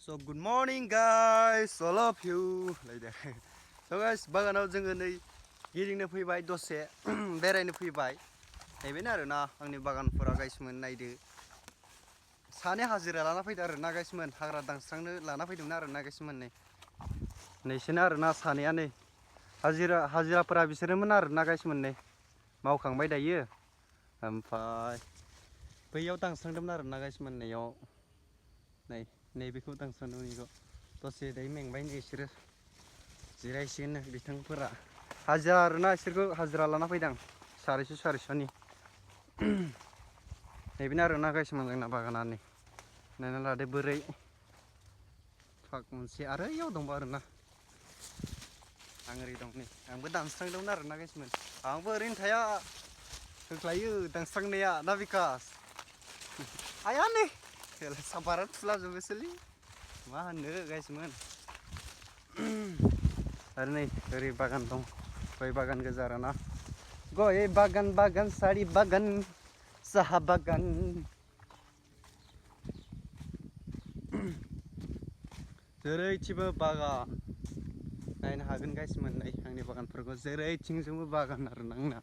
So good morning guys, all of you. So guys, बागानाव जोङो नै गिदिंनो फैबाय दसे बेरायनो फैबाय। नैबेनो आरोना आंनि बागानफोरा गाइसमोन नायदो। सानै हाजिरा लाना फैदों आरोना गाइसमोन, हाग्रा दानस्रांनो लाना फैदोंमोन आरोना गाइसमोन नै। नैसोनो आरोना सानैया नै। हाजिराफोरा बिसोरनोमोन आरोना गाइसमोन नै। मावखांबाय दायो। ओमफ्राय बैयाव दानस्रांदोंमोन आरोना गाइसमोन नैयाव। नैबेखौ दानस्रांदोंमोन बेखौ। दसे दायो मेंबाय बिसोरो जिरायसिगोन बिथांफोरा। हाजिरा आरोना बिसोरखौ हाजिरा लाना फैदों सारिस'नि। नैबेनो आरोना गाइसमोन जोंना बागाना नै। नायना लादो बोरै फाग मोनसे आरो इयाव दंबावो आरोना। आं ओरै दं नै, आंबो दानस्रांदोंमोन आरोना गाइसमोन। आंबो ओरैनो थाया, होख्लायो दानस्रांनाया ना बिकास? आया नै सापारानो थुला जोबोसोलै, मा होननो गाइसमोन। आरो नै ओरै बागान दं, गय बागान गोजा आरोना। गय बागान सारि बागान साहा बागान। जेरैथिंबो बागान नायनो हागोन गाइसमोन नै आंनि बागानफोरखौ, जेरैथिंजोंबो बागान आरोना आंना।